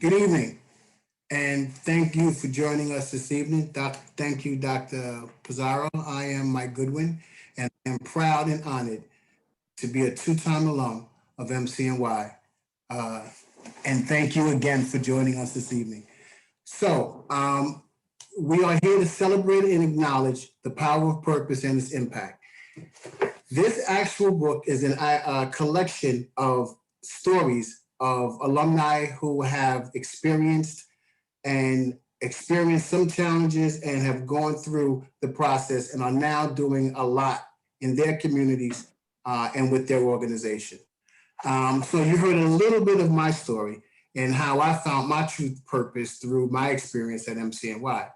Good evening, and thank you for joining us this evening. Thank you, Dr. Pizarro. I am Mike Goodwin, and I am proud and honored to be a two-time alum of MCNY. Uh, and thank you again for joining us this evening. So, we are here to celebrate and acknowledge the power of purpose and its impact. This actual book is a collection of stories of alumni who have experienced some challenges and have gone through the process and are now doing a lot in their communities and with their organization. So you heard a little bit of my story and how I found my true purpose through my experience at MCNY,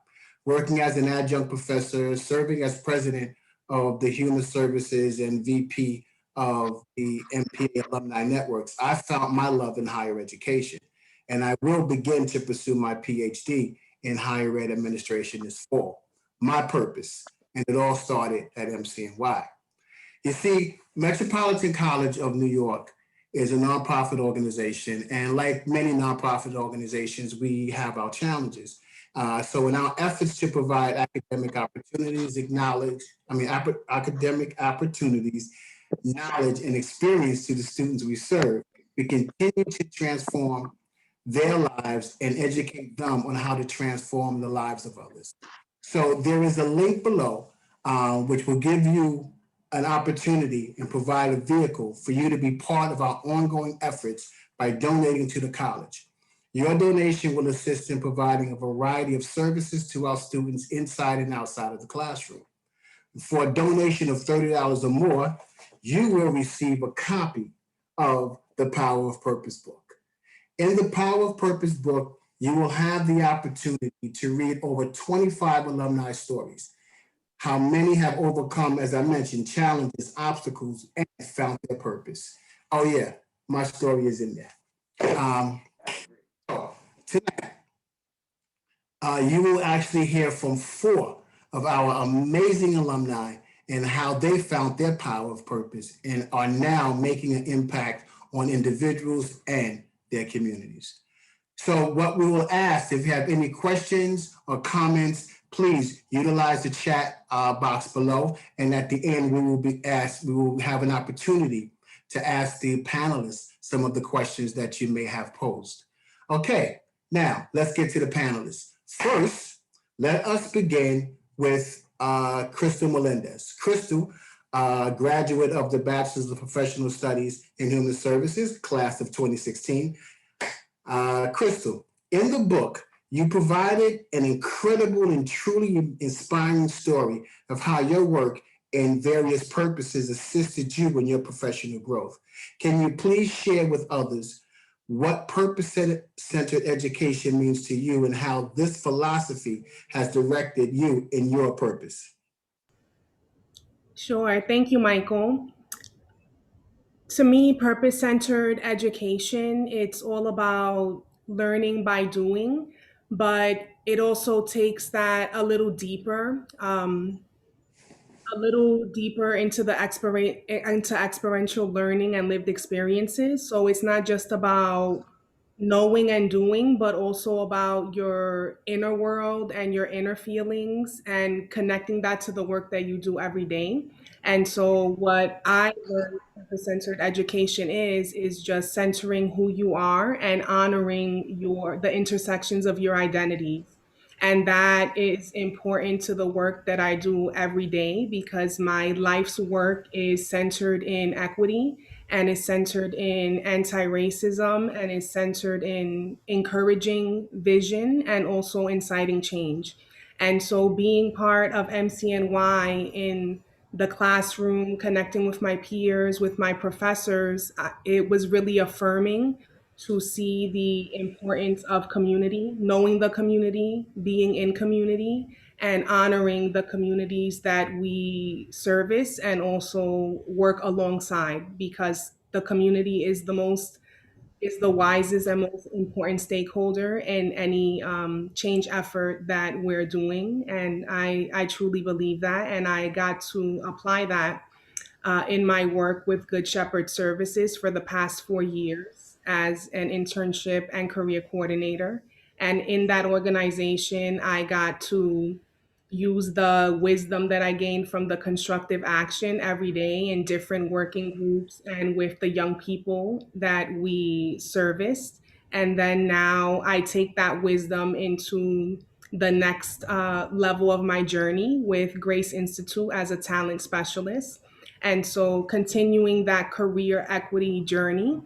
working as an adjunct professor, serving as president of the Human Services and VP of the MPA Alumni Networks. I found my love in higher education, and I will begin to pursue my PhD in higher ed administration this fall. My purpose, and it all started at MCNY. You see, Metropolitan College of New York is a nonprofit organization, and like many nonprofit organizations, we have our challenges. So, in our efforts to provide academic opportunities, academic opportunities, knowledge, and experience to the students we serve, we continue to transform their lives and educate them on how to transform the lives of others. So there is a link below which will give you an opportunity and provide a vehicle for you to be part of our ongoing efforts by donating to the college. Your donation will assist in providing a variety of services to our students inside and outside of the classroom. For a donation of $30 or more, you will receive a copy of the Power of Purpose book. In the Power of Purpose book, you will have the opportunity to read over 25 alumni stories. How many have overcome, as I mentioned, challenges, obstacles, and found their purpose. Oh, yeah, my story is in there. Tonight, you will actually hear from four of our amazing alumni and how they found their power of purpose and are now making an impact on individuals and their communities. So what we will ask, if you have any questions or comments, please utilize the chat box below. And at the end, we will have an opportunity to ask the panelists some of the questions that you may have posed. Okay, now let's get to the panelists. First, let us begin with Krystal Melendez. Krystal, graduate of the Bachelor's of Professional Studies in Human Services, class of 2016. Krystal, in the book, you provided an incredible and truly inspiring story of how your work and various purposes assisted you in your professional growth. Can you please share with others what purpose-centered education means to you and how this philosophy has directed you in your purpose? Sure. Thank you, Michael. To me, purpose-centered education, it's all about learning by doing, but it also takes that a little deeper into into experiential learning and lived experiences. So it's not just about knowing and doing, but also about your inner world and your inner feelings and connecting that to the work that you do every day. And so what I learned purpose-centered education is just centering who you are and honoring the intersections of your identities. And that is important to the work that I do every day because my life's work is centered in equity and is centered in anti-racism and is centered in encouraging vision and also inciting change. And so being part of MCNY in the classroom, connecting with my peers, with my professors, it was really affirming to see the importance of community, knowing the community, being in community, and honoring the communities that we service and also work alongside because the community is the wisest and most important stakeholder in any change effort that we're doing. And I truly believe that. And I got to apply that in my work with Good Shepherd Services for the past 4 years. as an internship and career coordinator. And in that organization, I got to use the wisdom that I gained from the constructive action every day in different working groups and with the young people that we serviced. And then now I take that wisdom into the next level of my journey with Grace Institute as a talent specialist. And so continuing that career equity journey.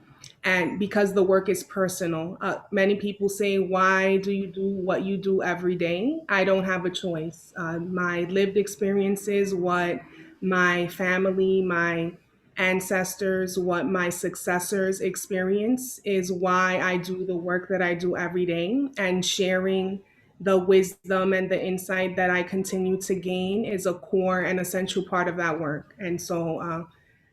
And because the work is personal, many people say, why do you do what you do every day? I don't have a choice. My lived experiences, what my family, my ancestors, what my successors experience is why I do the work that I do every day. And sharing the wisdom and the insight that I continue to gain is a core and essential part of that work. And so,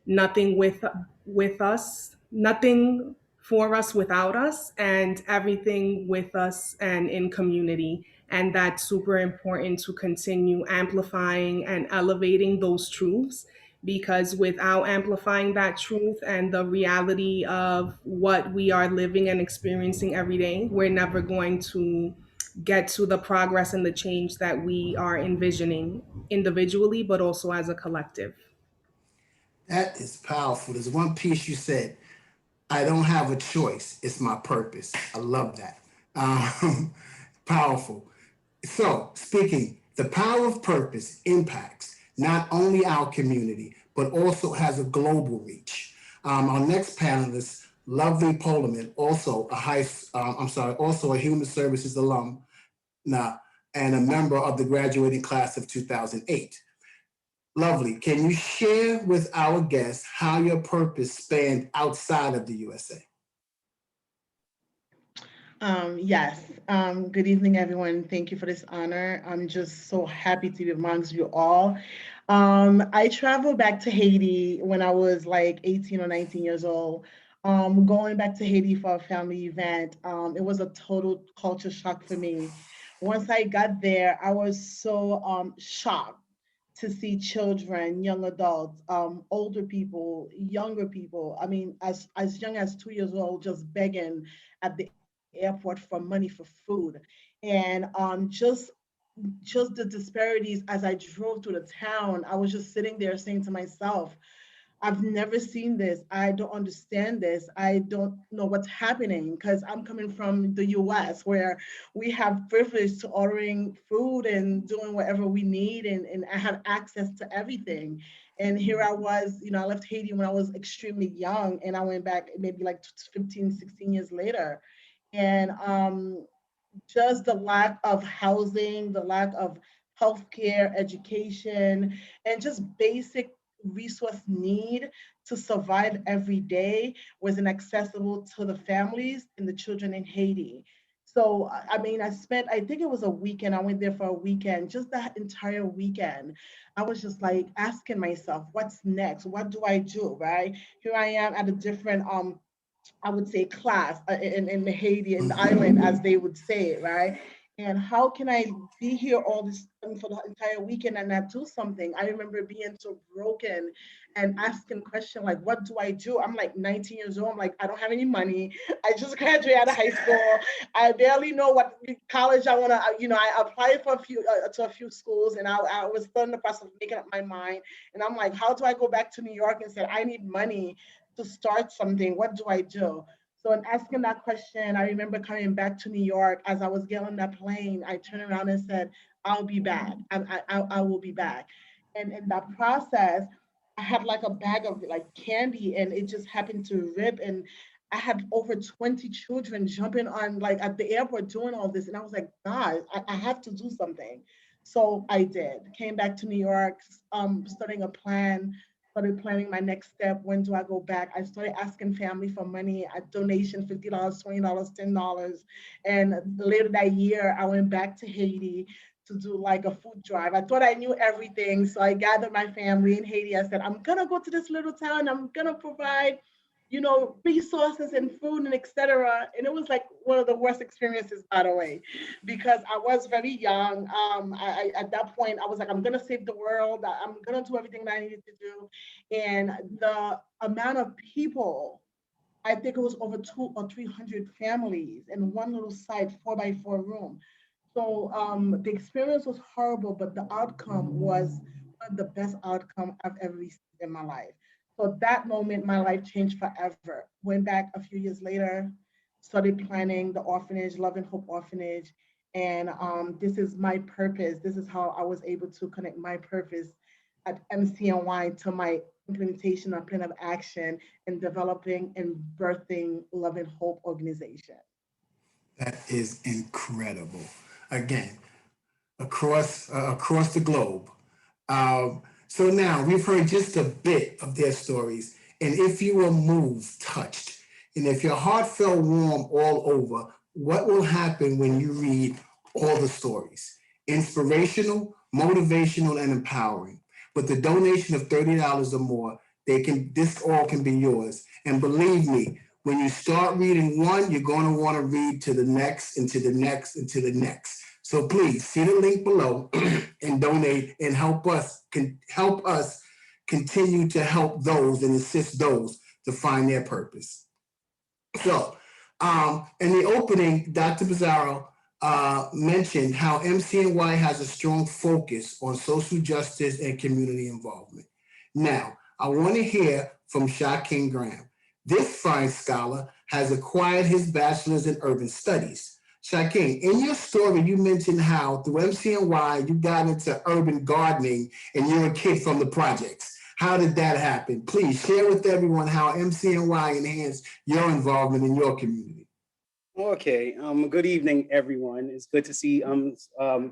nothing with us, nothing for us without us, and everything with us and in community. And that's super important to continue amplifying and elevating those truths, because without amplifying that truth and the reality of what we are living and experiencing every day, we're never going to get to the progress and the change that we are envisioning individually, but also as a collective. That is powerful. There's one piece you said, I don't have a choice. It's my purpose. I love that. Um, Powerful. So, speaking, the power of purpose impacts not only our community, but also has a global reach. Our next panelist, lovely Paulemon, also also a human services alum, now, and a member of the graduating class of 2008. Lovely. Can you share with our guests how your purpose spanned outside of the USA? Yes. Good evening, everyone. Thank you for this honor. I'm just so happy to be amongst you all. I traveled back to Haiti when I was like 18 or 19 years old. Going back to Haiti for a family event, it was a total culture shock for me. Once I got there, I was so shocked to see children, young adults, older people, younger people. I mean, as young as 2 years old, just begging at the airport for money for food, and just the disparities as I drove through the town. I was just sitting there saying to myself, I've never seen this. I don't understand this. I don't know what's happening because I'm coming from the US where we have privilege to ordering food and doing whatever we need, and I have access to everything. And here I was, I left Haiti when I was extremely young and I went back maybe like 15, 16 years later. And just the lack of housing, the lack of healthcare, education, and just basic resource need to survive every day wasn't accessible to the families and the children in Haiti. So, I mean, I think it was a weekend. I went there for a weekend, just that entire weekend. I was just like asking myself, what's next? What do I do? Right? Here I am at a different I would say class in Haiti, in the island, as they would say it, right? And how can I be here all this time for the entire weekend and not do something? I remember being so broken and asking questions like, what do I do? I'm like 19 years old. I'm like, I don't have any money. I just graduated out of high school. I barely know what college I want to, I applied for to a few schools, and I was still in the process of making up my mind. And I'm like, how do I go back to New York and say, I need money to start something? What do I do? So in asking that question, I remember coming back to New York. As I was getting on that plane, I turned around and said, I'll be back. I will be back. And in that process, I had like a bag of like candy and it just happened to rip. And I had over 20 children jumping on like at the airport doing all this. And I was like, guys, I have to do something. So I did. Came back to New York, starting a plan, started planning my next step. When do I go back? I started asking family for money, a donation, $50, $20, $10. And later that year, I went back to Haiti to do like a food drive. I thought I knew everything. So I gathered my family in Haiti. I said, I'm gonna go to this little town. I'm gonna provide, resources and food and etc. And it was like one of the worst experiences, by the way, because I was very young. At that point, I was like, I'm gonna save the world. I'm gonna do everything that I needed to do. And the amount of people I think it was over 200 or 300 families in one little site, 4x4 room. So the experience was horrible, but the outcome was one of the best outcome I've ever received in my life. So that moment, my life changed forever. Went back a few years later, started planning the orphanage, Love and Hope Orphanage. And this is my purpose. This is how I was able to connect my purpose at MCNY to my implementation and plan of action in developing and birthing Love and Hope organization. That is incredible. Again, across the globe. So now we've heard just a bit of their stories, and if you were moved, touched, and if your heart felt warm all over, what will happen when you read all the stories? Inspirational, motivational, and empowering. With the donation of $30 or more, this all can be yours. And believe me, when you start reading one, you're going to want to read to the next and to the next and to the next. So please see the link below and donate and help us continue to help those and assist those to find their purpose. So in the opening, Dr. Pizarro mentioned how MCNY has a strong focus on social justice and community involvement. Now, I want to hear from Sha-King Graham. This fine scholar has acquired his bachelor's in urban studies. Sha-King, in your story, you mentioned how through MCNY, you got into urban gardening and you're a kid from the projects. How did that happen? Please share with everyone how MCNY enhanced your involvement in your community. Okay, good evening, everyone. It's good to see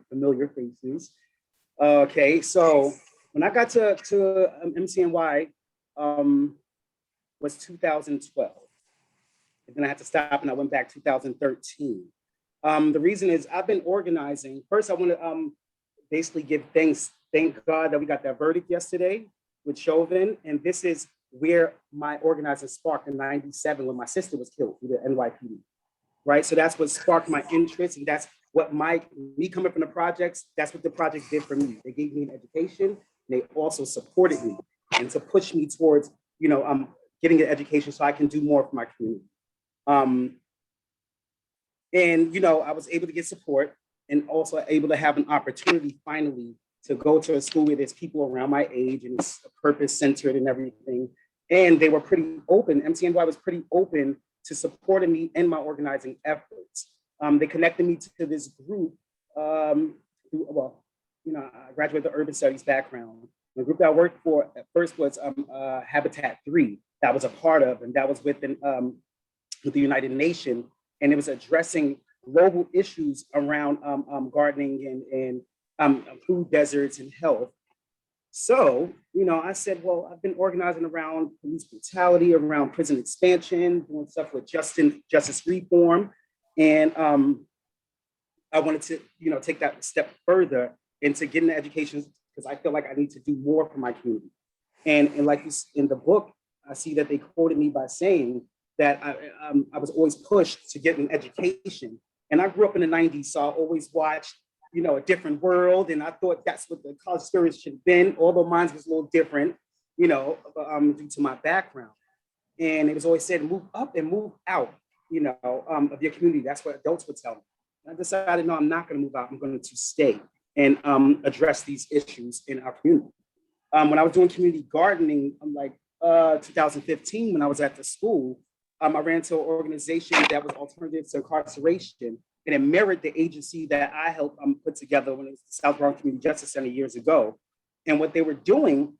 familiar faces. Okay, so when I got to MCNY, was 2012. And then I had to stop and I went back 2013. The reason is I've been organizing. First, I want to basically give thanks. Thank God that we got that verdict yesterday with Chauvin. And this is where my organizing sparked in '97 when my sister was killed through the NYPD, right? So that's what sparked my interest. And that's what me coming from the projects, that's what the project did for me. They gave me an education. And they also supported me and to push me towards, getting an education so I can do more for my community. I was able to get support and also able to have an opportunity finally to go to a school where there's people around my age and it's purpose-centered and everything. And they were pretty open. MCNY was pretty open to supporting me in my organizing efforts. They connected me to this group. I graduated the urban studies background. The group that I worked for at first was Habitat 3 that I was a part of, and that was with the United Nations, and it was addressing global issues around gardening and food deserts and health. So, I said, well, I've been organizing around police brutality, around prison expansion, doing stuff with justice reform, and I wanted to, take that step further into getting the education because I feel like I need to do more for my community. And like in the book, I see that they quoted me by saying that I was always pushed to get an education. And I grew up in the 90s, so I always watched, A Different World. And I thought that's what the college experience should have been, although mine was a little different, due to my background. And it was always said, move up and move out, of your community. That's what adults would tell me. And I decided, no, I'm not going to move out. I'm going to stay and address these issues in our community. When I was doing community gardening, 2015, when I was at the school, I ran into an organization that was alternative to incarceration, and it mirrored the agency that I helped put together when it was the South Bronx Community Justice Center years ago. And what they were doing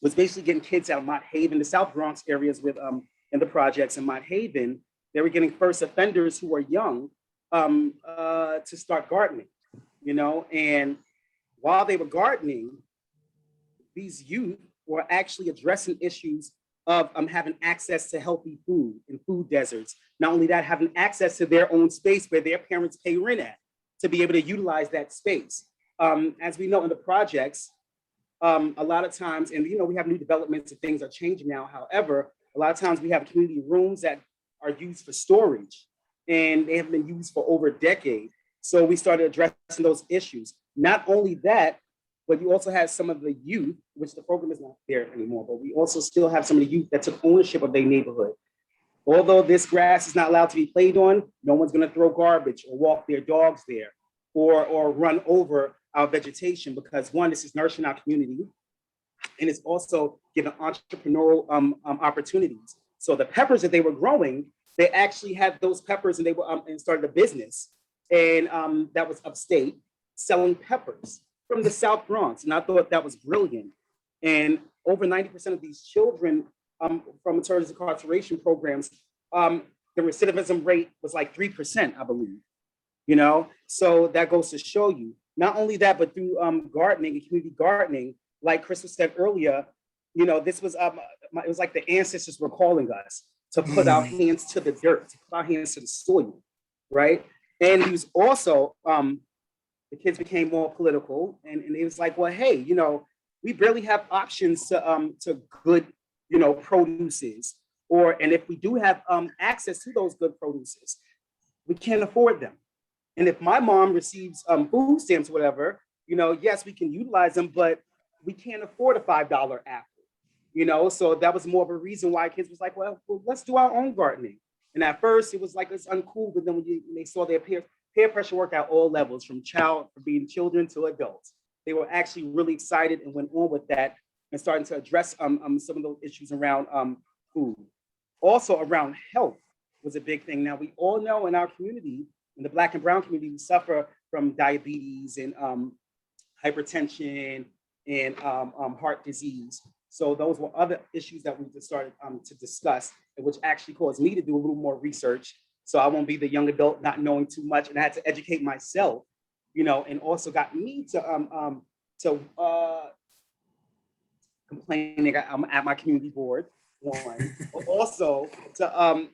was basically getting kids out of Mott Haven, the South Bronx areas with in the projects in Mott Haven. They were getting first offenders who were young to start gardening, and while they were gardening, these youth were actually addressing issues of having access to healthy food in food deserts. Not only that, having access to their own space where their parents pay rent at to be able to utilize that space. As we know in the projects, a lot of times, and we have new developments and things are changing now. However, a lot of times we have community rooms that are used for storage and they have been used for over a decade. So we started addressing those issues. Not only that, but you also have some of the youth, which the program is not there anymore, but we also still have some of the youth that took ownership of their neighborhood. Although this grass is not allowed to be played on, no one's going to throw garbage or walk their dogs there or run over our vegetation, because one, this is nourishing our community, and it's also giving entrepreneurial opportunities. So the peppers that they were growing, they actually had those peppers, and they were and started a business, and that was upstate, selling peppers from the South Bronx. And I thought that was brilliant. And over 90% of these children from terms of incarceration programs, the recidivism rate was like 3%, I believe. You know, so that goes to show you. Not only that, but through gardening and community gardening, like Krystal said earlier, you know, this was it was like the ancestors were calling us to put our hands to the dirt, to put our hands to the soil, right? And he was also, the kids became more political, and it was like, well, hey, you know, we barely have options to good, you know, produces, and if we do have access to those good produces, we can't afford them. And if my mom receives food stamps or whatever, you know, yes, we can utilize them, but we can't afford a $5 apple, you know? So that was more of a reason why kids was like, well, let's do our own gardening. And at first it was like, it's uncool, but then when they saw their peer pressure work at all levels, from being children to adults, they were actually really excited and went on with that and starting to address some of those issues around food. Also around health was a big thing. Now we all know in our community, in the Black and Brown community, we suffer from diabetes and hypertension and heart disease. So those were other issues that we just started to discuss, which actually caused me to do a little more research. So I won't be the young adult not knowing too much, and I had to educate myself, you know, and also got me to complaining at my community board, one, but also to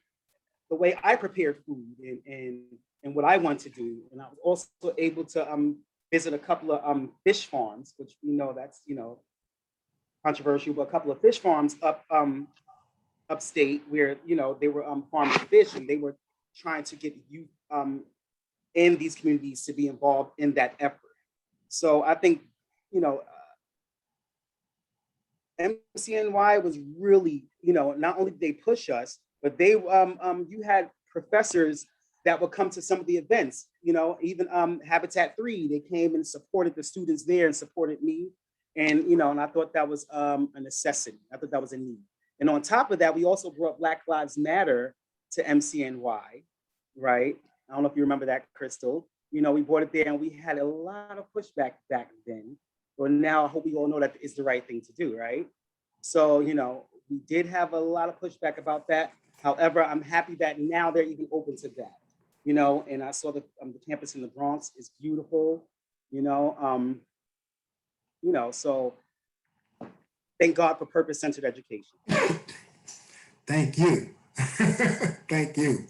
the way I prepared food and what I want to do. And I was also able to visit a couple of fish farms, which we know that's, you know, controversial, but a couple of fish farms upstate where, you know, they were farming fish, and they were trying to get youth in these communities to be involved in that effort. So I think, you know, MCNY was really, you know, not only did they push us, but they you had professors that would come to some of the events, you know, even Habitat 3, they came and supported the students there and supported me. And, you know, and I thought that was a necessity. I thought that was a need. And on top of that, we also brought Black Lives Matter to MCNY, right? I don't know if you remember that, Krystal. You know, we brought it there and we had a lot of pushback back then. But now I hope we all know that it's the right thing to do, right? So, you know, we did have a lot of pushback about that. However, I'm happy that now they're even open to that. You know, and I saw the campus in the Bronx is beautiful, you know, so thank God for purpose-centered education. Thank you. Thank you.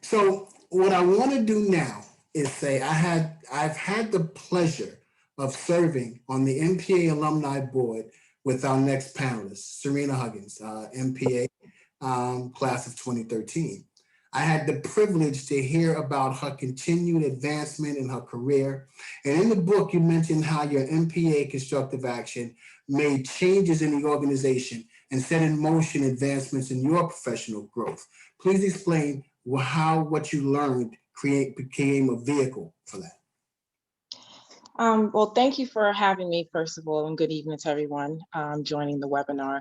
So what I want to do now is say I've had the pleasure of serving on the MPA alumni board with our next panelist, Syrena Huggins, MPA class of 2013. I had the privilege to hear about her continued advancement in her career. And in the book, you mentioned how your MPA constructive action made changes in the organization and set in motion advancements in your professional growth. Please explain how what you learned became a vehicle for that. Well, thank you for having me, first of all, and good evening to everyone joining the webinar.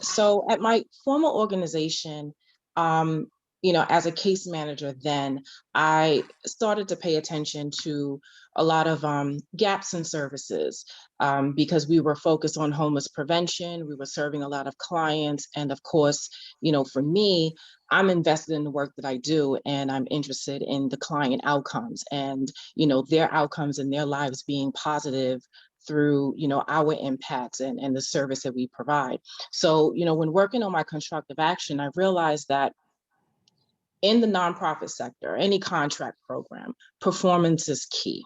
So at my former organization, you know, as a case manager then, I started to pay attention to a lot of gaps in services because we were focused on homeless prevention. We were serving a lot of clients. And of course, you know, for me, I'm invested in the work that I do, and I'm interested in the client outcomes and, you know, their outcomes and their lives being positive through, you know, our impacts and the service that we provide. So, you know, when working on my constructive action, I realized that in the nonprofit sector, any contract program, performance is key.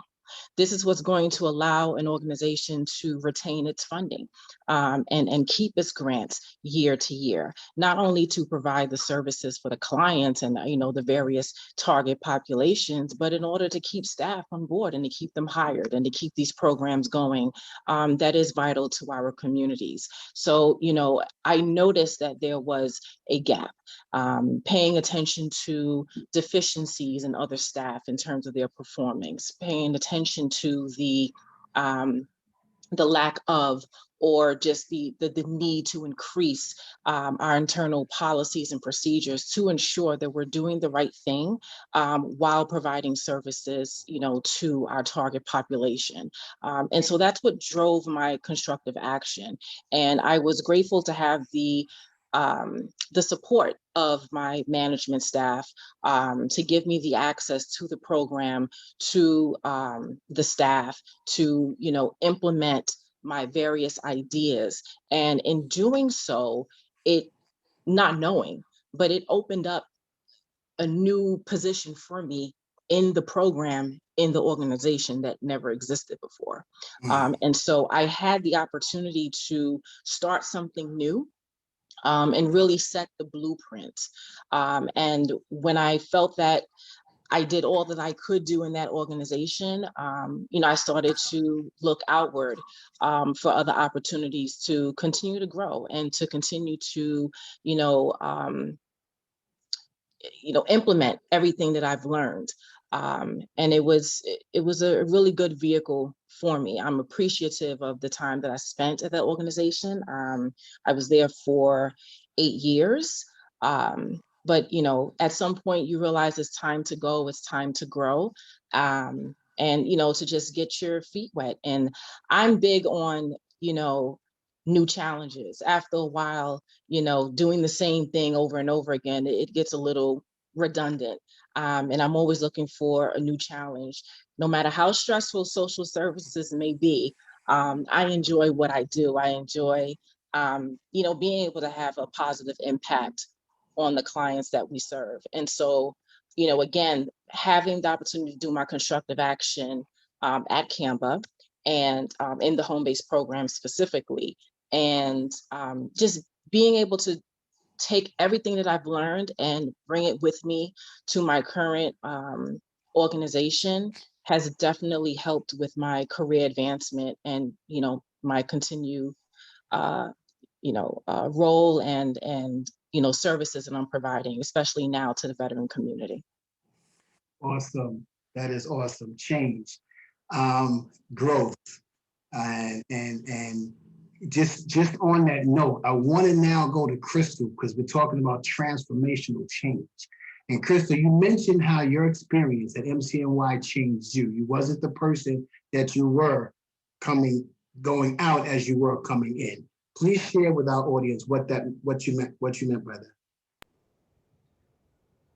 This is what's going to allow an organization to retain its funding. and keep its grants year to year, not only to provide the services for the clients and the various target populations, but in order to keep staff on board and to keep them hired and to keep these programs going. That is vital to our communities. So, I noticed that there was a gap, paying attention to deficiencies in other staff in terms of their performance, paying attention to the lack of, or just the need to increase our internal policies and procedures to ensure that we're doing the right thing while providing services, to our target population. And so that's what drove my constructive action. And I was grateful to have the support of my management staff to give me the access to the program, to the staff, to implement my various ideas. And in doing so, it, not knowing, but it opened up a new position for me in the program, in the organization that never existed before. And so I had the opportunity to start something new and really set the blueprint. And when I felt that I did all that I could do in that organization, I started to look outward for other opportunities to continue to grow and to continue to, implement everything that I've learned. And it was a really good vehicle for me. I'm appreciative of the time that I spent at that organization. I was there for 8 years. But at some point you realize it's time to go, it's time to grow, and to just get your feet wet. And I'm big on new challenges. After a while, doing the same thing over and over again, it gets a little redundant. And I'm always looking for a new challenge. No matter how stressful social services may be, I enjoy what I do. I enjoy being able to have a positive impact on the clients that we serve. And so, again, having the opportunity to do my constructive action at Canva and in the home-based program specifically, and just being able to take everything that I've learned and bring it with me to my current organization has definitely helped with my career advancement and, my continued role and services that I'm providing, especially now to the veteran community. Awesome. That is awesome. Change, growth, and just on that note, I want to now go to Krystal because we're talking about transformational change. And Krystal, you mentioned how your experience at MCNY changed you. You wasn't the person that you were going out as you were coming in. Please share with our audience what you meant by that.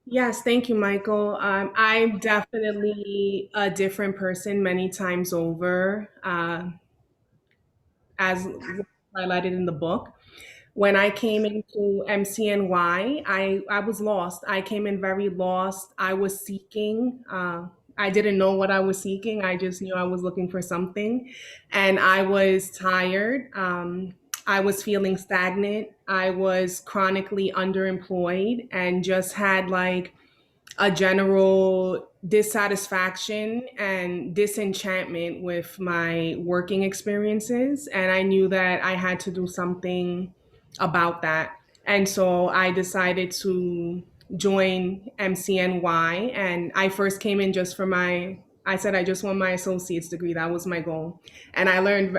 Yes, thank you, Michael. I'm definitely a different person many times over, as highlighted in the book. When I came into MCNY, I was lost. I came in very lost. I was seeking. I didn't know what I was seeking. I just knew I was looking for something. And I was tired. I was feeling stagnant. I was chronically underemployed and just had like a general dissatisfaction and disenchantment with my working experiences. And I knew that I had to do something about that. And so I decided to join MCNY. And I first came in just for I said I just want my associate's degree. That was my goal. And I learned,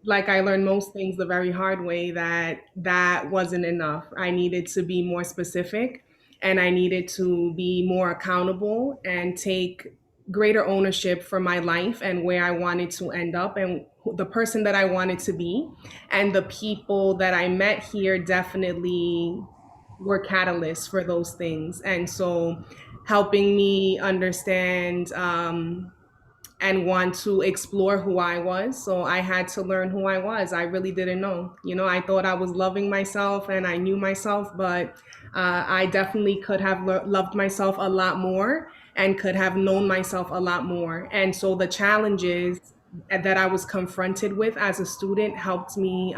like I learned most things the very hard way, that wasn't enough. I needed to be more specific and I needed to be more accountable and take greater ownership for my life and where I wanted to end up and the person that I wanted to be. And the people that I met here definitely were catalysts for those things. And so helping me understand and want to explore who I was. So I had to learn who I was. I really didn't know. I thought I was loving myself and I knew myself, but I definitely could have loved myself a lot more and could have known myself a lot more. And so the challenges that I was confronted with as a student helped me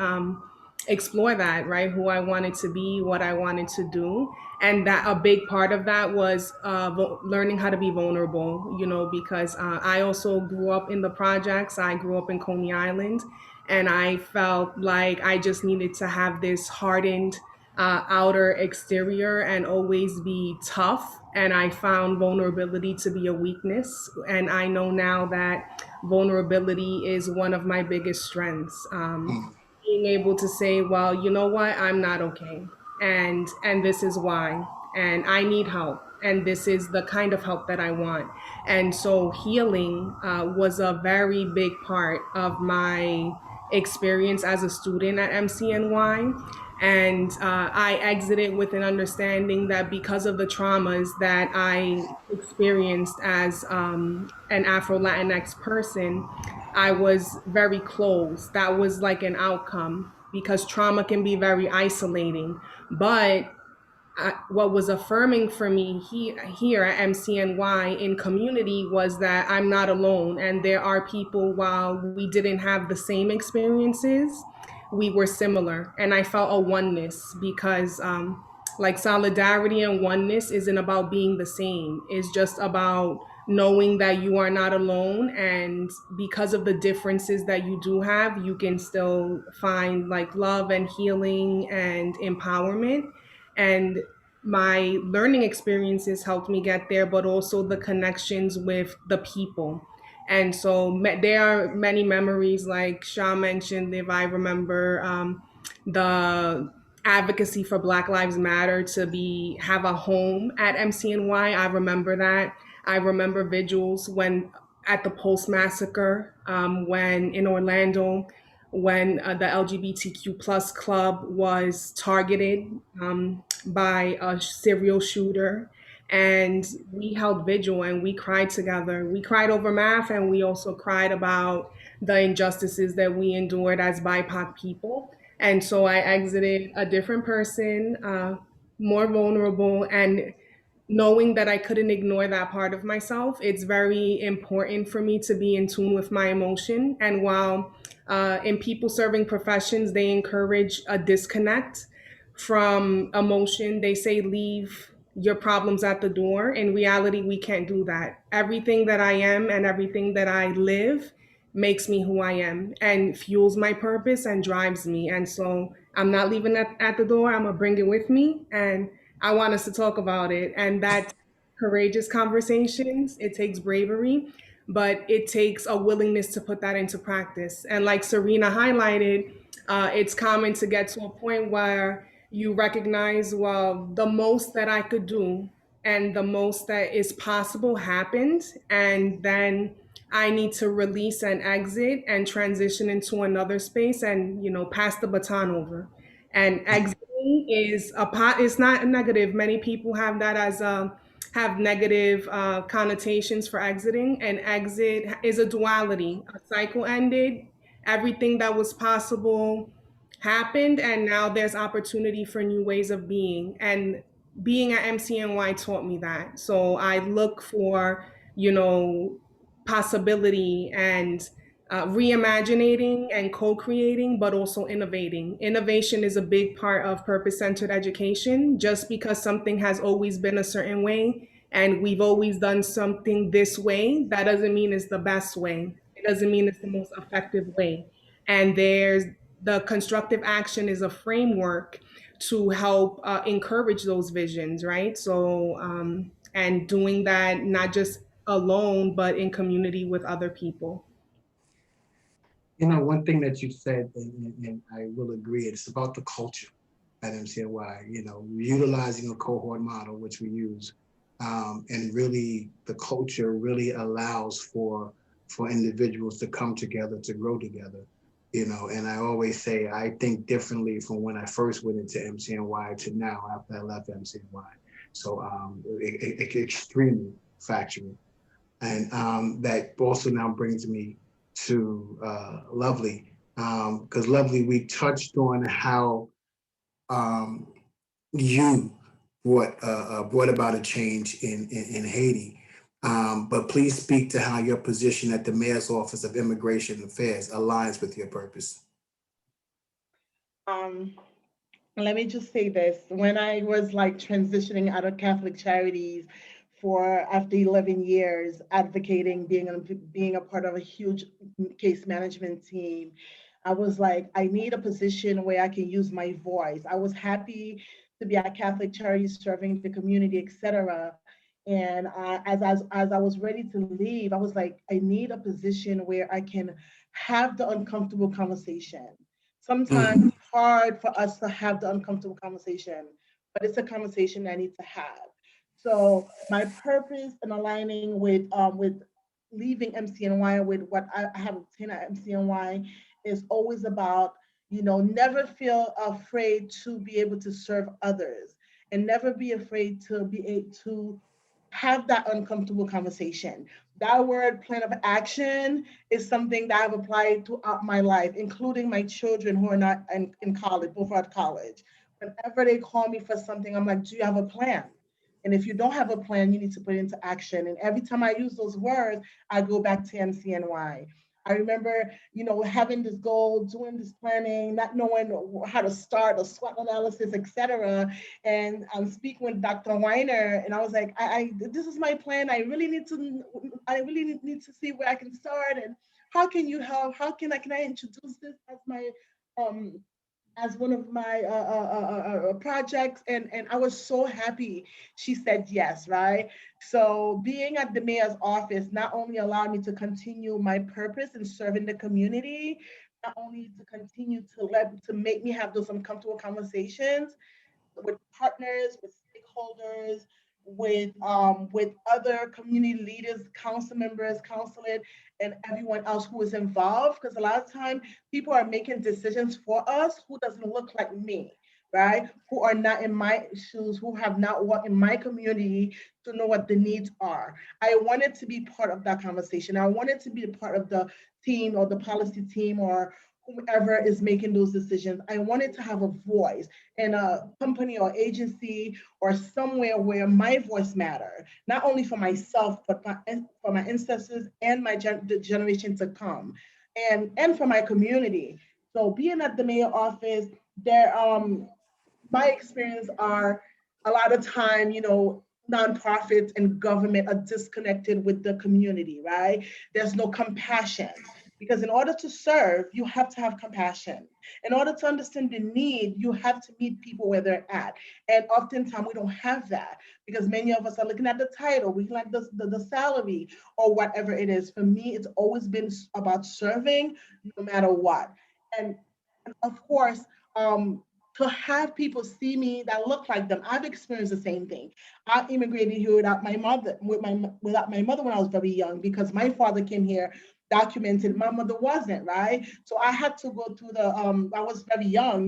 explore that, right? Who I wanted to be, what I wanted to do. And that a big part of that was learning how to be vulnerable, you know, because I also grew up in the projects. I grew up in Coney Island, and I felt like I just needed to have this hardened outer exterior and always be tough. And I found vulnerability to be a weakness. And I know now that vulnerability is one of my biggest strengths. Being able to say, well, you know what, I'm not okay, and this is why, and I need help, and this is the kind of help that I want. And so healing was a very big part of my experience as a student at MCNY. And I exited with an understanding that because of the traumas that I experienced as an Afro Latinx person, I was very closed. That was like an outcome because trauma can be very isolating. But what was affirming for me here at MCNY in community was that I'm not alone. And there are people, while we didn't have the same experiences, we were similar. And I felt a oneness because, like, solidarity and oneness isn't about being the same, it's just about knowing that you are not alone. And because of the differences that you do have, you can still find like love and healing and empowerment. And my learning experiences helped me get there, but also the connections with the people. And so there are many memories, like Sha mentioned, if I remember, the advocacy for Black Lives Matter to be have a home at MCNY. I remember that. I remember vigils when at the Post Massacre, when in Orlando, when the LGBTQ plus club was targeted by a serial shooter. And we held vigil and we cried together. We cried over math, and we also cried about the injustices that we endured as BIPOC people. And so I exited a different person, more vulnerable, and knowing that I couldn't ignore that part of myself. It's very important for me to be in tune with my emotion. And while in people serving professions, they encourage a disconnect from emotion, they say leave your problems at the door. In reality, we can't do that. Everything that I am and everything that I live makes me who I am and fuels my purpose and drives me. And so I'm not leaving that at the door. I'm going to bring it with me. And I want us to talk about it. And that courageous conversations, it takes bravery, but it takes a willingness to put that into practice. And like Syrena highlighted, it's common to get to a point where you recognize, well, the most that I could do and the most that is possible happened. And then I need to release and exit and transition into another space and, you know, pass the baton over. And exiting is a pot, it's not negative. Many people have that as have negative connotations for exiting. And exit is a duality. A cycle ended, everything that was possible happened, and now there's opportunity for new ways of being. And being at MCNY taught me that. So I look for, you know, possibility and reimagining and co-creating, but also innovating. Innovation is a big part of purpose-centered education. Just because something has always been a certain way and we've always done something this way, that doesn't mean it's the best way. It doesn't mean it's the most effective way. And there's the constructive action is a framework to help encourage those visions, right? So, and doing that not just alone, but in community with other people. You know, one thing that you said, and I will agree, it's about the culture at MCNY, you know, utilizing a cohort model, which we use, and really the culture really allows for individuals to come together, to grow together, you know. And I always say, I think differently from when I first went into MCNY to now after I left MCNY. So extremely factual. And that also now brings me to Lovely, because Lovely, we touched on how you brought about a change in Haiti. But please speak to how your position at the Mayor's Office of Immigration Affairs aligns with your purpose. Let me just say this. When I was like transitioning out of Catholic Charities for after 11 years advocating, being a part of a huge case management team, I was like, I need a position where I can use my voice. I was happy to be at Catholic Charities serving the community, etc. And as I was ready to leave, I was like, I need a position where I can have the uncomfortable conversation. Sometimes it's hard for us to have the uncomfortable conversation, but it's a conversation I need to have. So my purpose in aligning with leaving MCNY with what I have obtained at MCNY is always about, never feel afraid to be able to serve others and never be afraid to be able to have that uncomfortable conversation. That word plan of action is something that I've applied throughout my life, including my children who are not in college, both are at college. Whenever they call me for something, I'm like, do you have a plan? And if you don't have a plan, you need to put it into action. And every time I use those words, I go back to MCNY. I remember, having this goal, doing this planning, not knowing how to start a SWOT analysis, etc. And I'm speaking with Dr. Weiner, and I was like, this is my plan. I really need to see where I can start, and how can you help? How can I introduce this as my as one of my projects, and I was so happy she said yes, right? So being at the mayor's office not only allowed me to continue my purpose in serving the community, not only to continue to make me have those uncomfortable conversations with partners, with stakeholders, with other community leaders, council members, councilate, and everyone else who is involved. Because a lot of time people are making decisions for us who doesn't look like me, right? Who are not in my shoes, who have not worked in my community to know what the needs are. I wanted to be part of that conversation. I wanted to be a part of the team or the policy team or whoever is making those decisions. I wanted to have a voice in a company or agency or somewhere where my voice matter, not only for myself, but for my ancestors and the generation to come, and for my community. So being at the mayor office, my experience are a lot of time, nonprofits and government are disconnected with the community, right? There's no compassion. Because in order to serve, you have to have compassion. In order to understand the need, you have to meet people where they're at. And oftentimes we don't have that because many of us are looking at the title, we like the salary or whatever it is. For me, it's always been about serving no matter what. And of course, to have people see me that look like them. I've experienced the same thing. I immigrated here without my mother, without my mother when I was very young because my father came here documented. My mother wasn't, right? So I had to go through I was very young,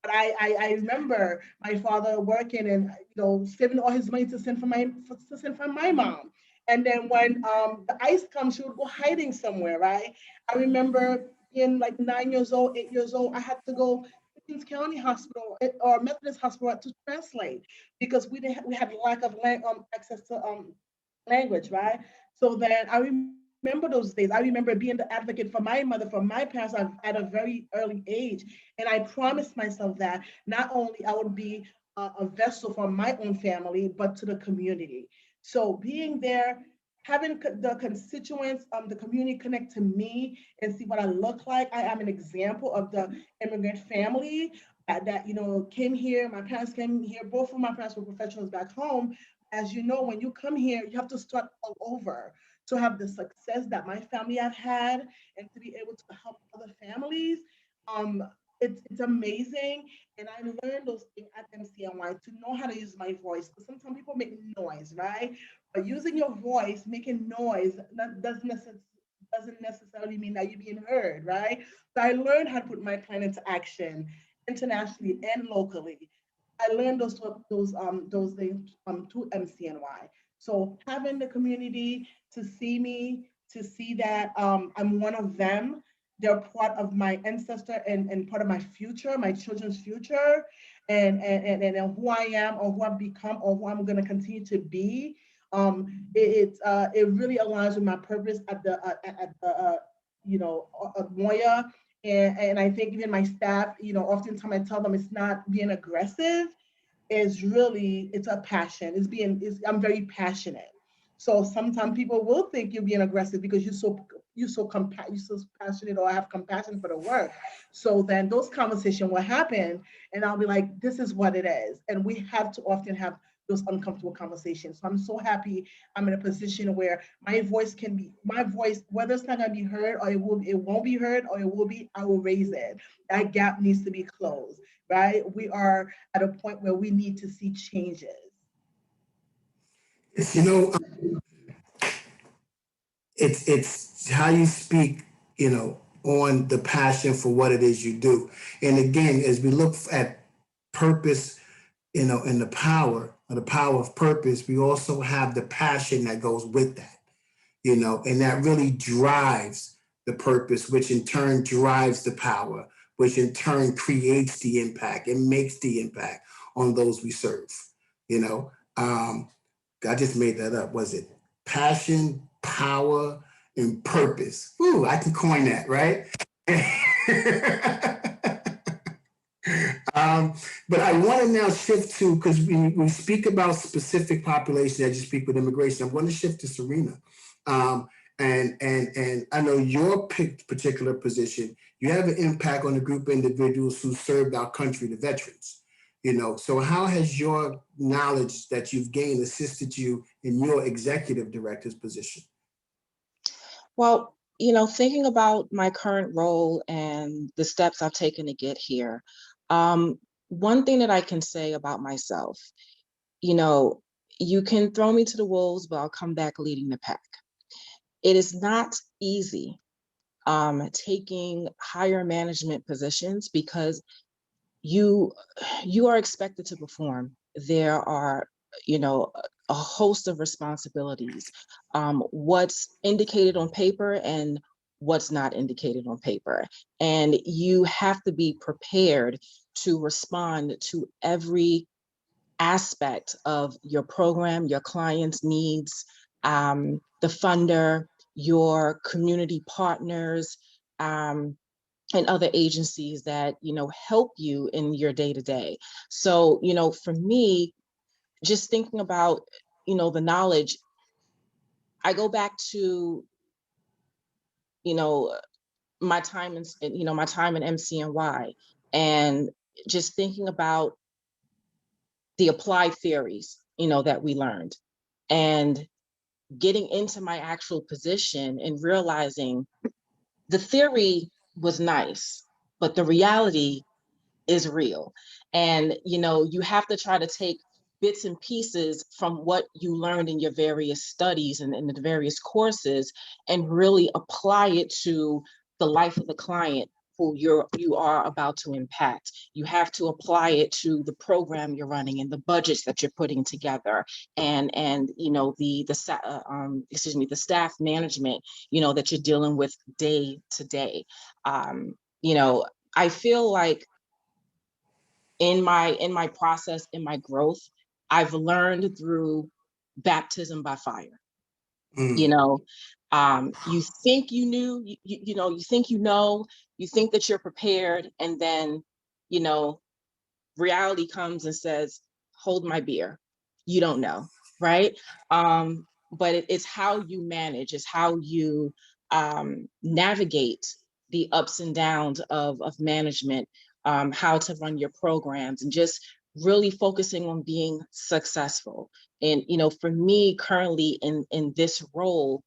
but I remember my father working and, saving all his money to send for my mom. And then when the ICE comes, she would go hiding somewhere, right? I remember being like 9 years old, 8 years old, I had to go to Kings County Hospital or Methodist Hospital to translate because we had lack of access to language, right? So then I remember those days. I remember being the advocate for my mother, for my parents at a very early age. And I promised myself that not only I would be a vessel for my own family, but to the community. So being there, having the constituents, the community connect to me and see what I look like. I am an example of the immigrant family that came here. My parents came here. Both of my parents were professionals back home. As you know, when you come here, you have to start all over to have the success that my family have had and to be able to help other families. Um, it's amazing. And I learned those things at MCNY to know how to use my voice. Because sometimes people make noise, right? But using your voice, making noise, that doesn't necessarily mean that you're being heard, right? So I learned how to put my plan into action internationally and locally. I learned those things to MCNY. So having the community to see me, to see that I'm one of them, they're part of my ancestor and part of my future, my children's future, and who I am or who I've become or who I'm going to continue to be. It really aligns with my purpose at the Moya. And I think even my staff, oftentimes I tell them it's not being aggressive, it's a passion. I'm very passionate. So sometimes people will think you're being aggressive because you're so passionate or have compassion for the work. So then those conversations will happen, and I'll be like, this is what it is. And we have to often have those uncomfortable conversations. So I'm so happy I'm in a position where my voice, whether it's not gonna be heard or it won't be heard or it will be, I will raise it. That gap needs to be closed, right? We are at a point where we need to see changes. You know, it's how you speak, on the passion for what it is you do. And again, as we look at purpose, and the power of purpose, we also have the passion that goes with that, and that really drives the purpose, which in turn drives the power, which in turn creates the impact and makes the impact on those we serve. I just made that up. Was it passion, power, and purpose? Ooh, I can coin that, right? But I want to now shift to, because we speak about specific populations as you speak with immigration. I'm going to shift to Syrena. And I know your particular position, you have an impact on a group of individuals who served our country, the veterans. So how has your knowledge that you've gained assisted you in your executive director's position? Well, thinking about my current role and the steps I've taken to get here, one thing that I can say about myself, you can throw me to the wolves, but I'll come back leading the pack. It is not easy taking higher management positions because you are expected to perform. There are, a host of responsibilities, what's indicated on paper and what's not indicated on paper. And you have to be prepared to respond to every aspect of your program, your client's needs, the funder, your community partners, and other agencies that help you in your day-to-day. So for me, just thinking about the knowledge, I go back to my time in MCNY, and just thinking about the applied theories that we learned, and getting into my actual position and realizing the theory was nice, but the reality is real. And you have to try to take bits and pieces from what you learned in your various studies and in the various courses and really apply it to the life of the client who you are about to impact. You have to apply it to the program you're running and the budgets that you're putting together, and the staff management that you're dealing with day to day. I feel like in my process, in my growth, I've learned through baptism by fire. You think you knew, you think you think that you're prepared, and then reality comes and says, hold my beer, you don't know, right? But it's how you manage, it's how you navigate the ups and downs of management, how to run your programs, and just really focusing on being successful. And for me currently in this role,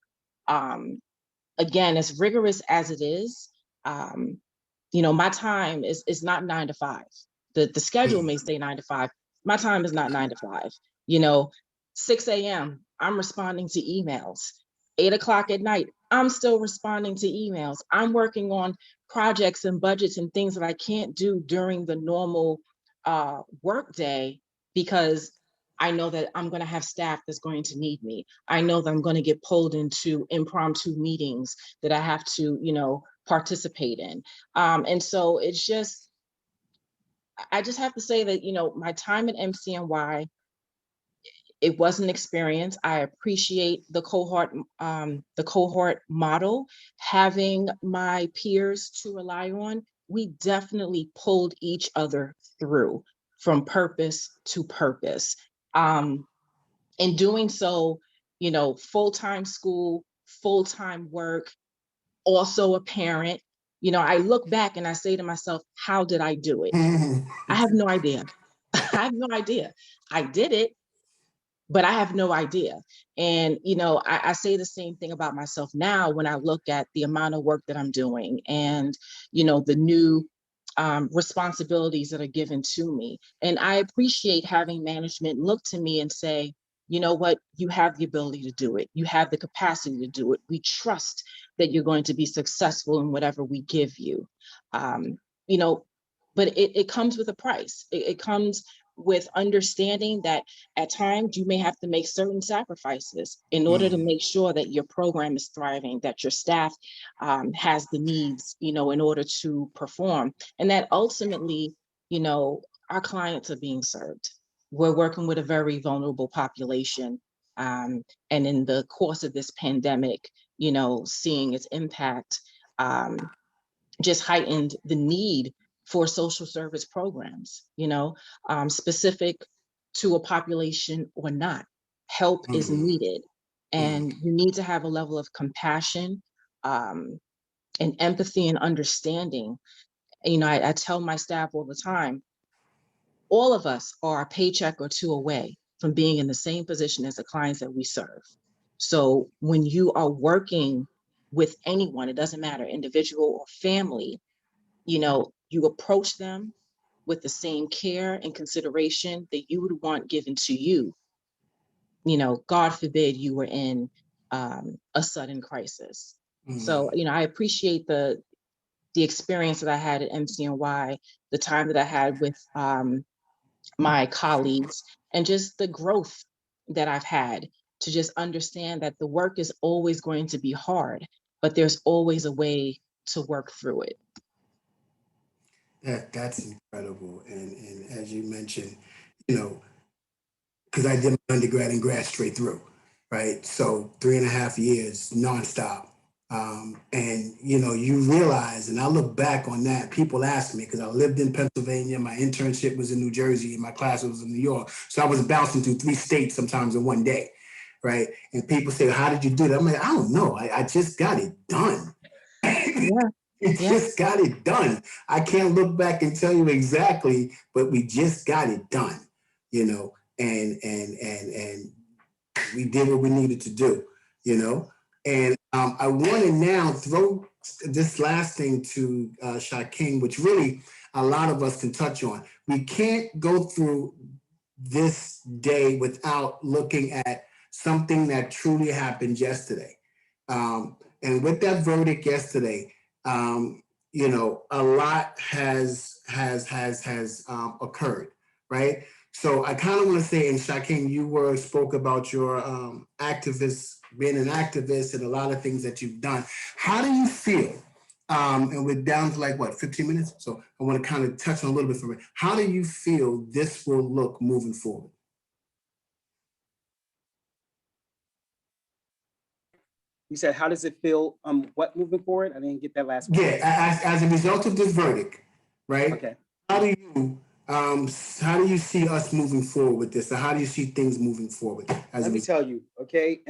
again, as rigorous as it is, my time is not 9 to 5. The schedule may say 9 to 5. My time is not 9 to 5. 6 a.m. I'm responding to emails. 8 o'clock at night, I'm still responding to emails. I'm working on projects and budgets and things that I can't do during the normal work day, because I know that I'm going to have staff that's going to need me. I know that I'm going to get pulled into impromptu meetings that I have to, participate in. And so I just have to say that, my time at MCNY, it was an experience. I appreciate the cohort model, having my peers to rely on. We definitely pulled each other through from purpose to purpose. In doing so, you know, full-time school, full-time work, also a parent. You know, I look back and I say to myself, how did I do it? I have no idea. I have no idea. I did it, but I have no idea. And, you know, I say the same thing about myself now when I look at the amount of work that I'm doing and, you know, the new responsibilities that are given to me. And I appreciate having management look to me and say, you know what, you have the ability to do it. You have the capacity to do it. We trust that you're going to be successful in whatever we give you. You know, but it comes with a price. It comes with understanding that at times you may have to make certain sacrifices in order to make sure that your program is thriving, that your staff has the needs, you know, in order to perform, and that ultimately, you know, our clients are being served. We're working with a very vulnerable population. And in the course of this pandemic, you know, seeing its impact, just heightened the need for social service programs, you know, specific to a population or not. Help is needed. And you need to have a level of compassion and empathy and understanding. You know, I tell my staff all the time, all of us are a paycheck or two away from being in the same position as the clients that we serve. So when you are working with anyone, it doesn't matter, individual or family, you know, you approach them with the same care and consideration that you would want given to you. You know, God forbid you were in a sudden crisis. So, you know, I appreciate the experience that I had at MCNY, the time that I had with my colleagues, and just the growth that I've had to just understand that the work is always going to be hard, but there's always a way to work through it. That's incredible. And as you mentioned, you know, because I did my undergrad and grad straight through, right? So 3.5 years nonstop. And you know, you realize, and I look back on that, people ask me, because I lived in Pennsylvania, my internship was in New Jersey, and my class was in New York. So I was bouncing through 3 states sometimes in one day, right? And people say, how did you do that? I'm like, I don't know. I just got it done. Yeah. We just got it done. I can't look back and tell you exactly, but we just got it done, you know, and we did what we needed to do, you know. And I want to now throw this last thing to Sha-King, which really a lot of us can touch on. We can't go through this day without looking at something that truly happened yesterday. And with that verdict yesterday, you know, a lot has occurred, right? So I kind of want to say, and Sha-King, you spoke about your being an activist and a lot of things that you've done. How do you feel? And we're down to like what, 15 minutes? So I want to kind of touch on a little bit from it. How do you feel this will look moving forward? You said, how does it feel? What moving forward? I didn't get that last part. Yeah, as a result of this verdict, right? Okay. How do you see us moving forward with this? Or how do you see things moving forward? Let me tell you, okay?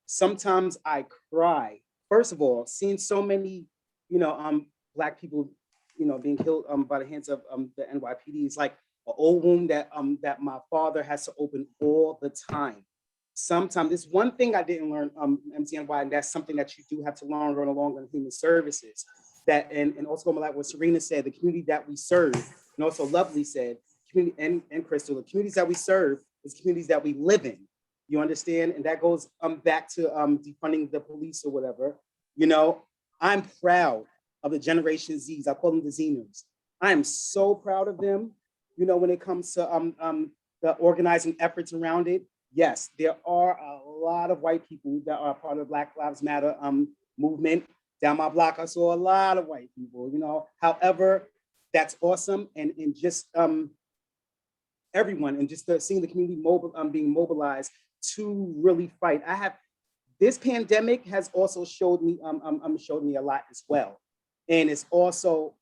Sometimes I cry. First of all, seeing so many, you know, Black people, you know, being killed by the hands of the NYPD is like an old wound that that my father has to open all the time. Sometimes there's one thing I didn't learn MCNY, and that's something that you do have to learn going along in human services. That and also like what Syrena said, the community that we serve, and also Lovely said, community and Krystal, the communities that we serve is communities that we live in. You understand? And that goes back to defunding the police or whatever. You know, I'm proud of the Generation Zs. I call them the Zeners. I am so proud of them. You know, when it comes to the organizing efforts around it. Yes, there are a lot of white people that are part of Black Lives Matter movement. Down my block, I saw a lot of white people, you know. However, that's awesome. And just everyone, and just seeing the community being mobilized to really fight. This pandemic has also showed me a lot as well, and it's also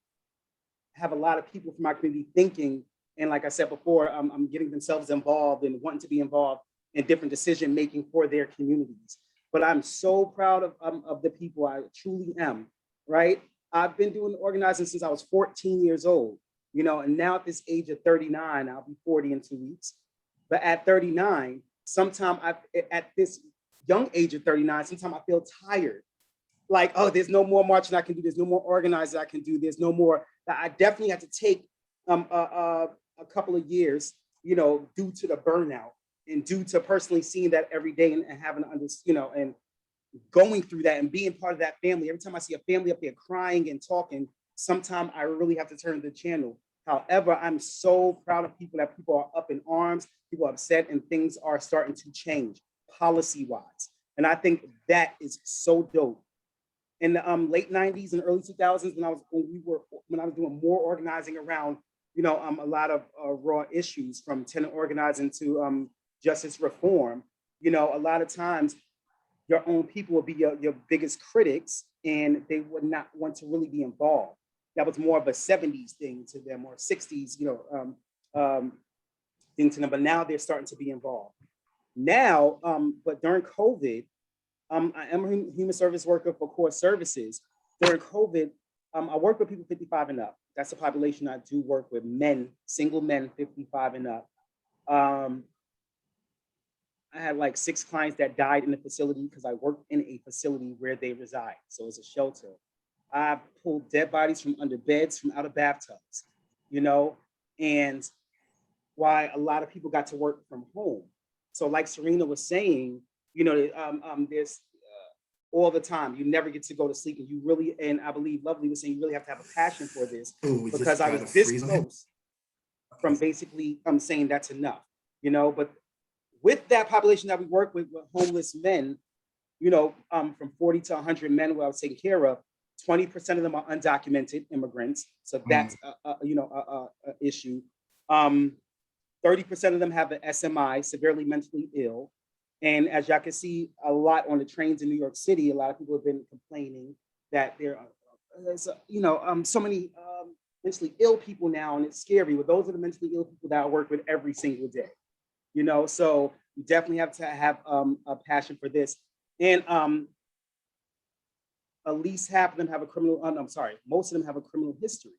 have a lot of people from our community thinking, and like I said before, getting themselves involved and wanting to be involved in different decision making for their communities. But I'm so proud of the people. I truly am. Right? I've been doing organizing since I was 14 years old. And now at this age of 39, I'll be 40 in 2 weeks. But at 39, at this young age of 39, sometimes I feel tired. Like, oh, there's no more marching I can do. There's no more organizing I can do. There's no more. I definitely had to take a couple of years, due to the burnout and due to personally seeing that every day and having to and going through that and being part of that family. Every time I see a family up there crying and talking, sometimes I really have to turn the channel. However, I'm so proud of people are up in arms, people are upset, and things are starting to change policy-wise. And I think that is so dope. In the late 90s and early 2000s, when I was doing more organizing around, a lot of raw issues, from tenant organizing to justice reform, a lot of times your own people will be your biggest critics, and they would not want to really be involved. That was more of a 70s thing to them, or 60s, thing to them. But now they're starting to be involved. Now, but during COVID, I am a human service worker for core services. During COVID, I work with people 55 and up. That's the population I do work with, men, single men 55 and up. I had like 6 clients that died in the facility because I worked in a facility where they reside. So it's a shelter. I pulled dead bodies from under beds, from out of bathtubs, and why a lot of people got to work from home. So like Syrena was saying, there's all the time, you never get to go to sleep, and you really, and I believe Lovely was saying, you really have to have a passion for this, because I was this close from basically saying that's enough, but with that population that we work with homeless men, from 40 to 100 men who I was taking care of, 20% of them are undocumented immigrants. So that's a issue. 30% of them have an SMI, severely mentally ill. And as y'all can see a lot on the trains in New York City, a lot of people have been complaining that there's so many mentally ill people now, and it's scary. But those are the mentally ill people that I work with every single day. So you definitely have to have a passion for this. And at least half of them have a criminal, most of them have a criminal history.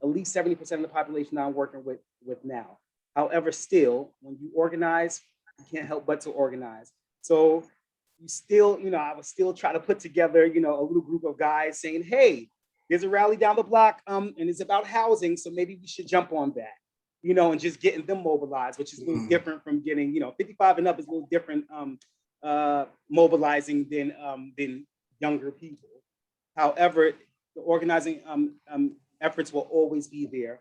At least 70% of the population I'm working with now. However, still, when you organize, you can't help but to organize. So you still, I would still try to put together, a little group of guys saying, hey, there's a rally down the block and it's about housing, so maybe we should jump on that. And just getting them mobilized, which is a little different from getting, 55 and up is a little different mobilizing than younger people. However, the organizing efforts will always be there.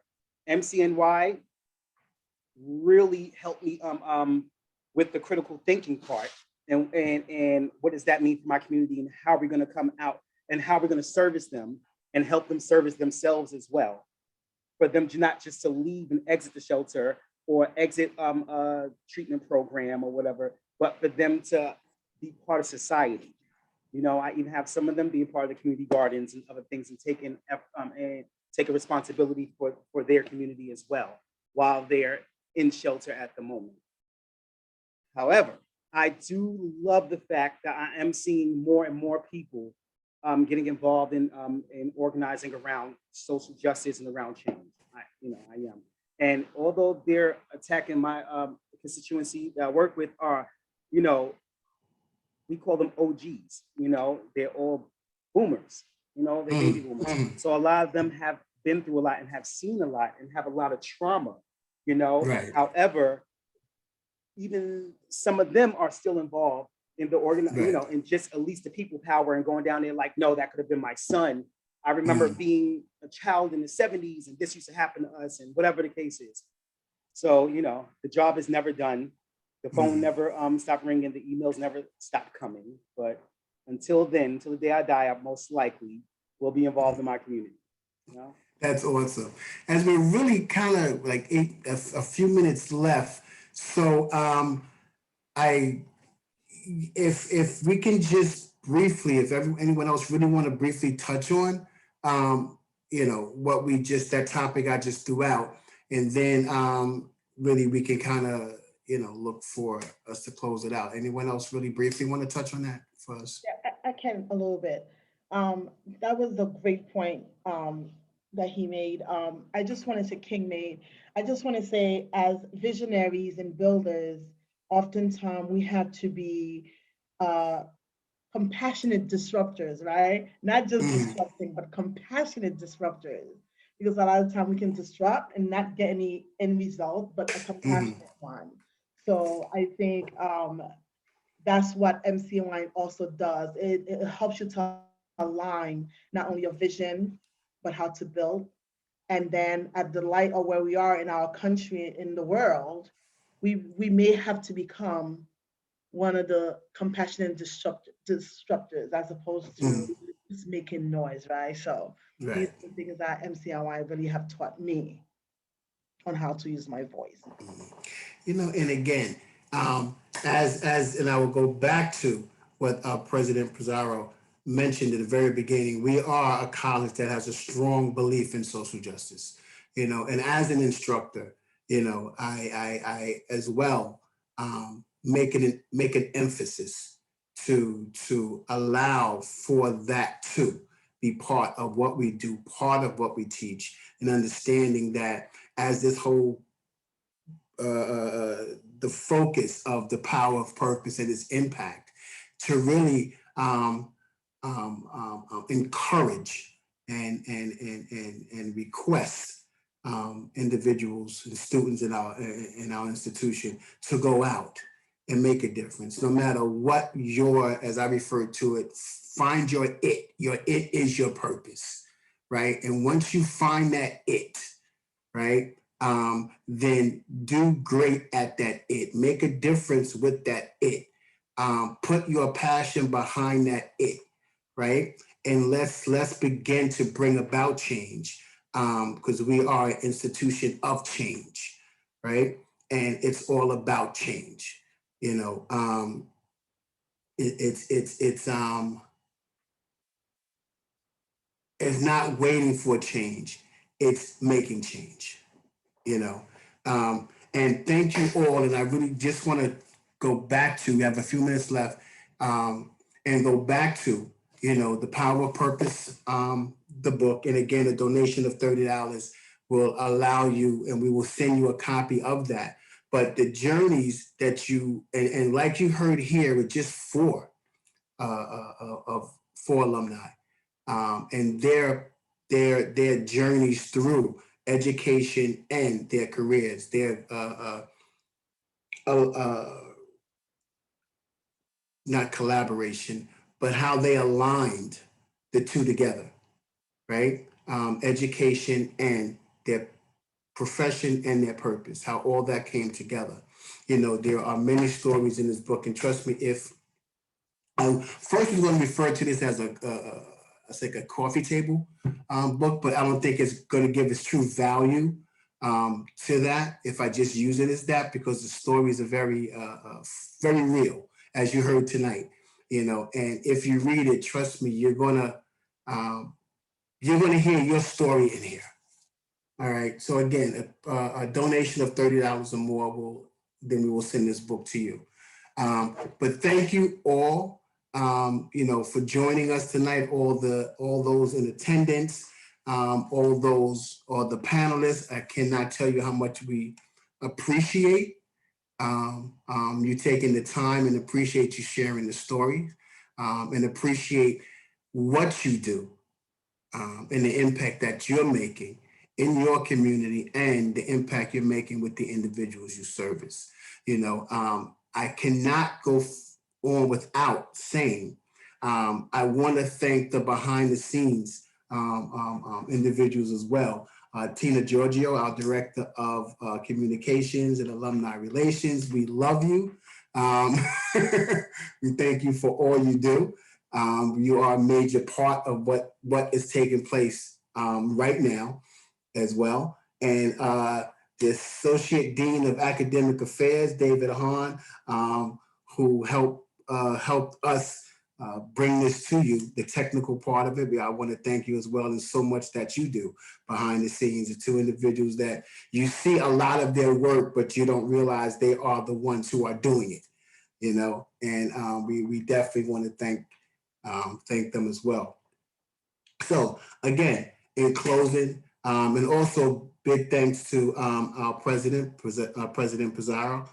MCNY really helped me with the critical thinking part, and what does that mean for my community, and how are we going to come out, and how we're going to service them and help them service themselves as well. For them to not just to leave and exit the shelter or exit a treatment program or whatever, but for them to be part of society. I even have some of them being part of the community gardens and other things, and taking a responsibility for their community as well, while they're in shelter at the moment. However, I do love the fact that I am seeing more and more people getting involved in organizing around social justice and around change. I am. And although they're attacking my constituency that I work with are, we call them OGs, they're all boomers, they're baby boomers. So a lot of them have been through a lot and have seen a lot and have a lot of trauma, Right. However, even some of them are still involved in the right. And just at least the people power and going down there like, no, that could have been my son. I remember being a child in the 70s and this used to happen to us, and whatever the case is. So, the job is never done. The phone never stopped ringing. The emails never stopped coming. But until then, until the day I die, I most likely will be involved in my community. That's awesome. As we're really kind of like a few minutes left, so I if we can just briefly, if anyone else really want to briefly touch on, what we just that topic I just threw out, and then really we can kind of look for us to close it out. Anyone else really briefly want to touch on that for us? Yeah, I can a little bit. That was a great point that he made. I just want to say, King made. I just want to say, as visionaries and builders, oftentimes we have to be uh, compassionate disruptors, right? Not just Mm, disrupting, but compassionate disruptors. Because a lot of time we can disrupt and not get any end result, but a mhm, compassionate one. So I think that's what MC Line also does. It helps you to align not only your vision, but how to build. And then at the light of where we are in our country, in the world, we may have to become one of the compassionate disruptors as opposed to mhm. just making noise, right? So these Right. are the things that MCLI really have taught me on how to use my voice. And again, and I will go back to what President Pizarro mentioned at the very beginning. We are a college that has a strong belief in social justice. And as an instructor, I as well make an emphasis to allow for that to be part of what we do, part of what we teach, and understanding that as this whole the focus of the power of purpose and its impact to really encourage and request individuals and students in our institution to go out and make a difference, no matter what as I refer to it, find your it. Your it is your purpose, right? And once you find that it, right? Then do great at that it. Make a difference with that it. Put your passion behind that it, right? And let's begin to bring about change because we are an institution of change, right? And it's all about change. It's not waiting for change. It's making change. you know. And thank you all. And I really just want to go back to, we have a few minutes left, and go back to, the Power of Purpose, the book. And again, a donation of $30 will allow you, and we will send you a copy of that. But the journeys that and like you heard here, with just of four alumni, and their journeys through education and their careers, their uh, uh, not collaboration, but how they aligned the two together, right? Education and their profession and their purpose, how all that came together. There are many stories in this book, and trust me, if first we're going to refer to this as it's like a coffee table book, but I don't think it's going to give its true value to that if I just use it as that, because the stories are very real, as you heard tonight. And if you read it, trust me, you're gonna hear your story in here. All right. So again, a donation of $30 or more then we will send this book to you. But thank you all, for joining us tonight. All those in attendance, all those or the panelists. I cannot tell you how much we appreciate you taking the time, and appreciate you sharing the story, and appreciate what you do, and the impact that you're making in your community, and the impact you're making with the individuals you service. I cannot go on without saying I want to thank the behind the scenes individuals as well. Tina Giorgio, our Director of Communications and Alumni Relations. We love you. We thank you for all you do. You are a major part of what is taking place right now. as well. And the Associate Dean of Academic Affairs, David Hahn, who helped us bring this to you, the technical part of it. I want to thank you as well, and so much that you do behind the scenes. The two individuals that you see a lot of their work, but you don't realize they are the ones who are doing it, you know. And we definitely want to thank them as well. So again, in closing, and also big thanks to our President Pizarro.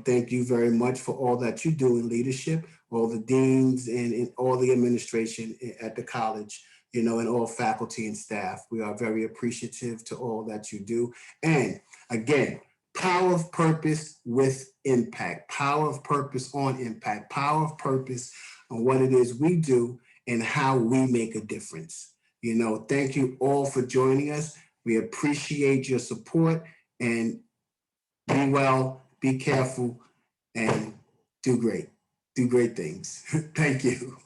Thank you very much for all that you do in leadership, all the deans and all the administration at the college, you know, and all faculty and staff. We are very appreciative to all that you do. And again, power of purpose with impact, power of purpose on impact, power of purpose on what it is we do and how we make a difference. You know, thank you all for joining us. We appreciate your support, and be well, be careful, and do great things. Thank you.